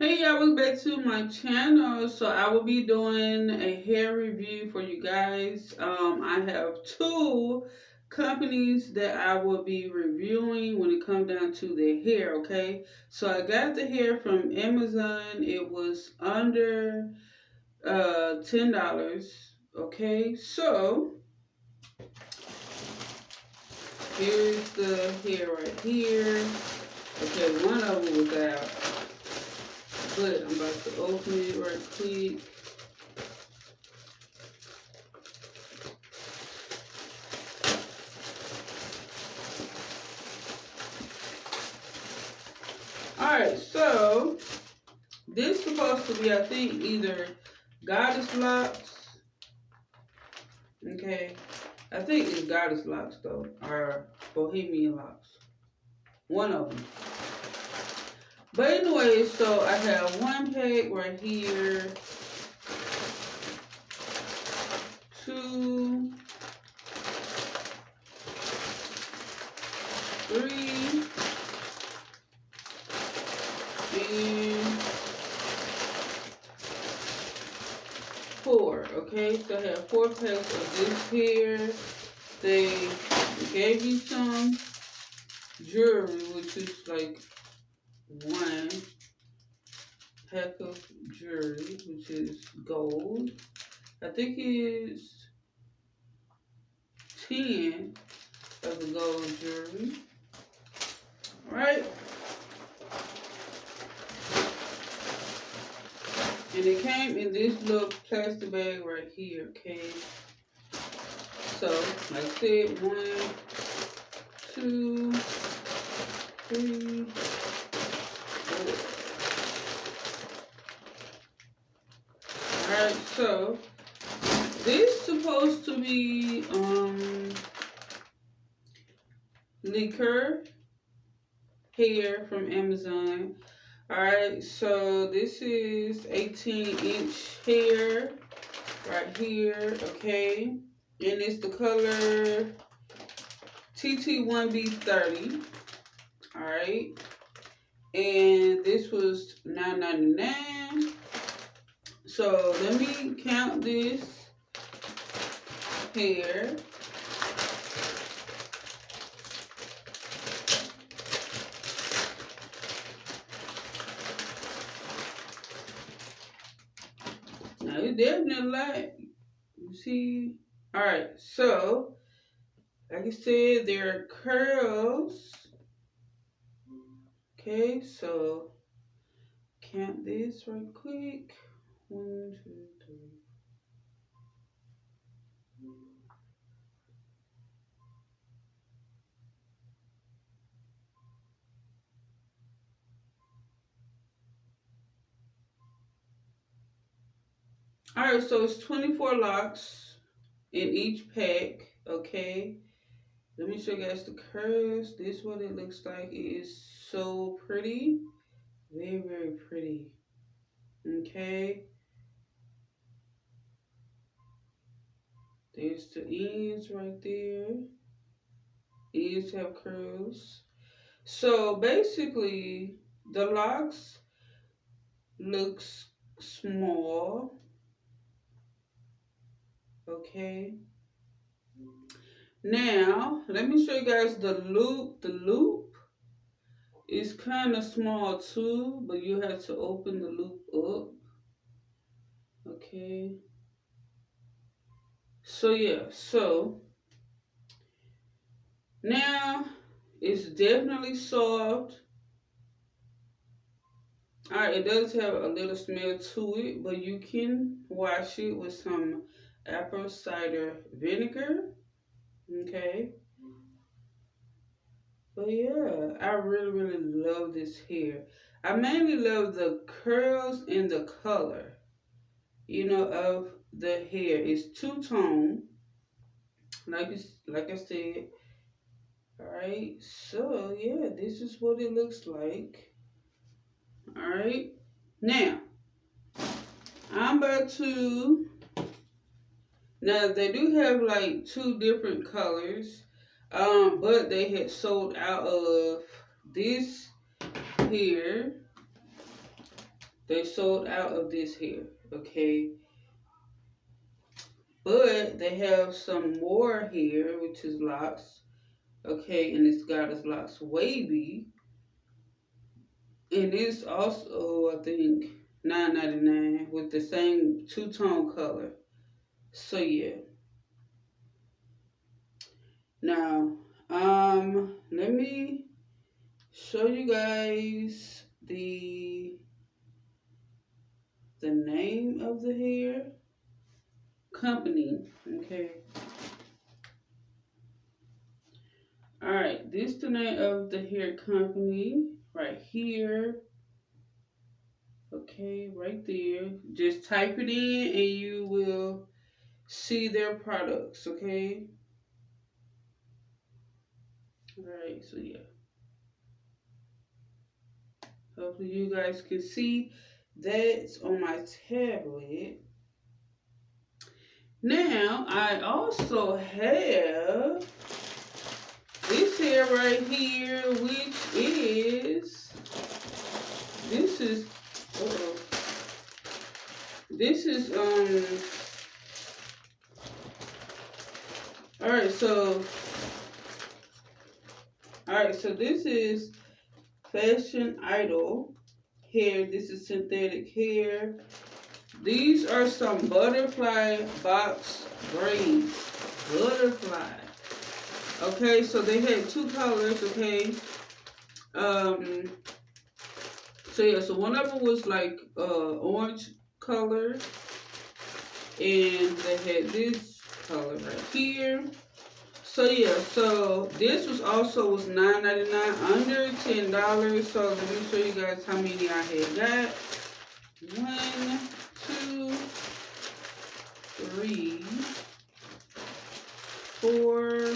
Hey y'all, welcome back to my channel. So I will be doing a hair review for you guys. I have two companies that I will be reviewing when it comes down to their hair, okay? So I got the hair from Amazon. It was under $10. Okay, so here's the hair right here. Okay, one of them was out, but I'm about to open it right quick. Alright, so this supposed to be, I think, either Goddess Locks. Okay. I think it's Goddess Locks though. Or Bohemian Locks. One of them. But anyway, so I have one pack right here. Two. Three. And four. Okay, so I have 4 packs of this here. They gave me some jewelry, which is like one pack of jewelry, which is gold. I think it's 10 of the gold jewelry. Right? And it came in this little plastic bag right here, okay? So, like I said, 1, 2, 3, 4. Alright, so this supposed to be liquor hair from Amazon. Alright, so this is 18-inch hair right here, okay? And it's the color TT1B30. Alright. And this was $9.99. So let me count this hair. Now it's definitely like, you see. Alright, so like I said, there are curls. Okay, so count this right quick. 1, 2, 3. Alright, so it's 24 locks in each pack, okay? Let me show you guys the curves. This is what it looks like. It is so pretty. Very, very pretty. Okay. There's the ends right there. Ends have curls. So basically, the locks looks small. Okay. Now, let me show you guys the loop. The loop is kind of small too, but you have to open the loop up. Okay. So yeah, so now it's definitely soft. Alright, it does have a little smell to it, but you can wash it with some apple cider vinegar. Okay. But yeah, I really, really love this hair. I mainly love the curls and the color, of the hair. It's two-tone, like I said. Alright, so yeah, this is what it looks like. Alright, now, I'm about to, now they do have like 2 different colors, but they had sold out of this here. They sold out of this hair, okay? But they have some more here, which is locks, okay? And it's got its locks wavy. And it's also, I think, $9.99 with the same two-tone color. So yeah. Now, let me show you guys the name of the hair company. Okay. Alright, this is the name of the hair company right here. Okay, right there. Just type it in and you will see their products, okay? Alright, so yeah. Hopefully you guys can see that's on my tablet. Now, I also have this here right here, which is, this is, this is, alright, so this is Fashion Idol hair. This is synthetic hair. These are some butterfly box braids. Butterfly. Okay, so they had two colors, okay? So yeah, so one of them was like orange color. And they had this color right here. So yeah, so this was $9.99, under $10. So let me show you guys how many I had got. 1, 2, 3, 4,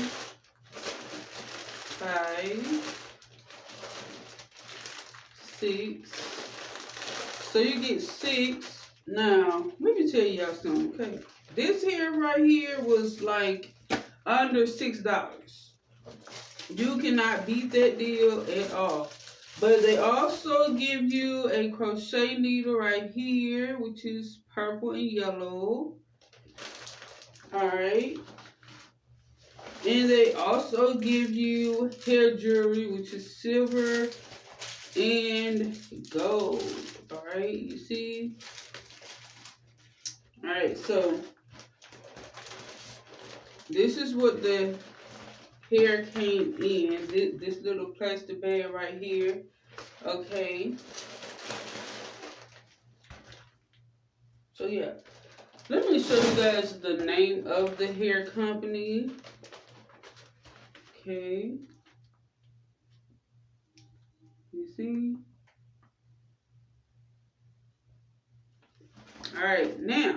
5, 6. So you get 6. Now, let me tell y'all something, okay? This here right here was like under $6. You cannot beat that deal at all. But they also give you a crochet needle right here, which is purple and yellow. Alright. And they also give you hair jewelry, which is silver and gold. Alright, you see? Alright, so this is what the hair came in. This little plastic bag right here. Okay. So yeah. Let me show you guys the name of the hair company. Okay. You see? Alright, now.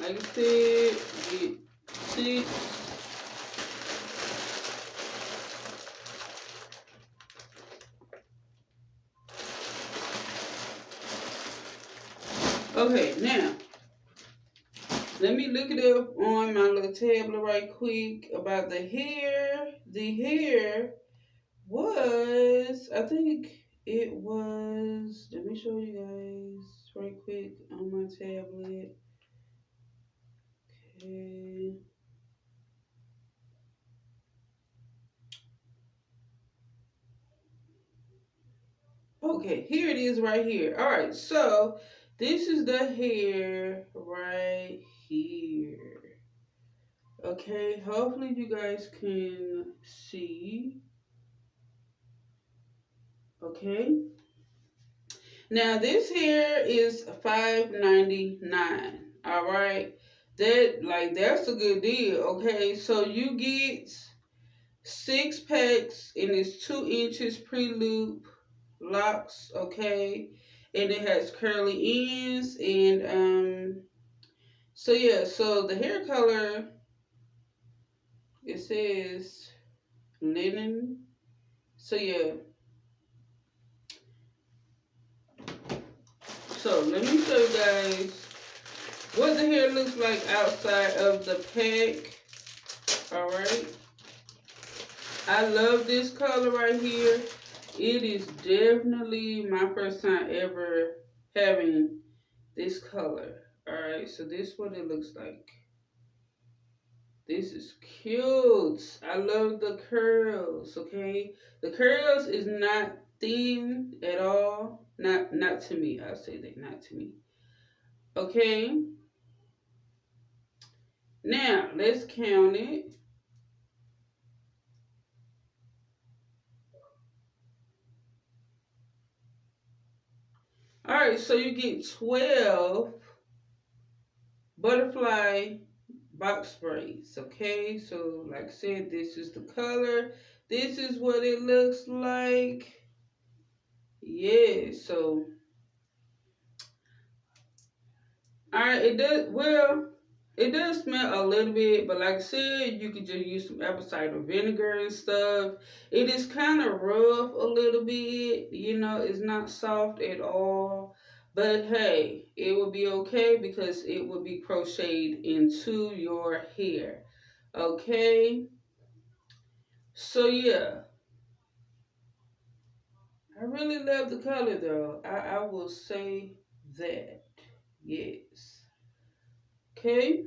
Like I said, get 6. Okay, now, let me look it up on my little tablet right quick about the hair. The hair was, I think it was, let me show you guys right quick on my tablet. Okay. Okay, here it is right here. All right, so this is the hair right here. Okay, hopefully you guys can see. Okay. Now this here is $5.99. All right. That's a good deal. Okay, so you get 6 packs and it's 2 inches pre-loop locks, okay, and it has curly ends, and so yeah, so the hair color, it says linen. So yeah, so let me show you guys what the hair looks like outside of the pack. All right, I love this color right here. It is definitely my first time ever having this color. Alright, so this is what it looks like. This is cute. I love the curls, okay? The curls is not thin at all. Not to me. I'll say that, not to me. Okay? Now, let's count it. Alright, so you get 12 butterfly box braids, okay? So, like I said, this is the color. This is what it looks like. Yeah, so all right, it does well. It does smell a little bit, but like I said, you could just use some apple cider vinegar and stuff. It is kind of rough a little bit, it's not soft at all. But hey, it will be okay because it will be crocheted into your hair. Okay, so yeah, I really love the color though. I will say that. Yes. Okay,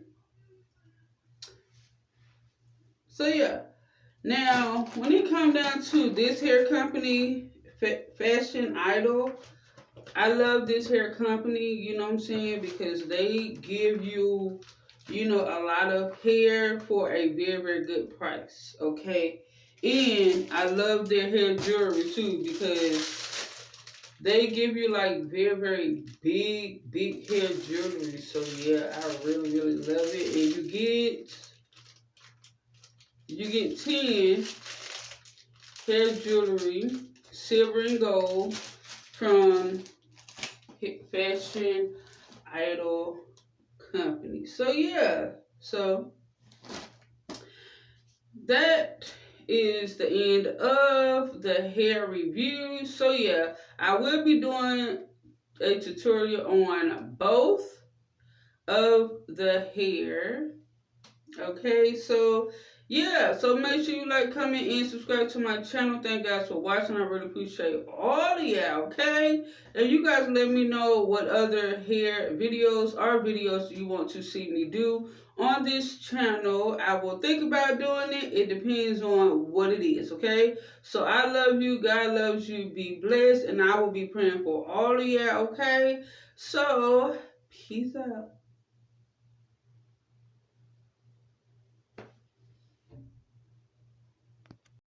so yeah. Now, when it comes down to this hair company, Fashion Idol, I love this hair company, you know what I'm saying? Because they give you, a lot of hair for a very, very good price, okay? And I love their hair jewelry too because they give you like very, very big, big hair jewelry. So yeah, I really, really love it. And you get 10 hair jewelry, silver and gold, from Fashion Idol Company. So yeah, so that is the end of the hair review. So yeah, I will be doing a tutorial on both of the hair. Okay, so yeah, so make sure you like, comment, and subscribe to my channel. Thank you guys for watching. I really appreciate all of y'all, okay? And you guys let me know what other hair videos or videos you want to see me do on this channel. I will think about doing it. It depends on what it is, okay? So I love you. God loves you. Be blessed. And I will be praying for all of y'all, okay? So, peace out.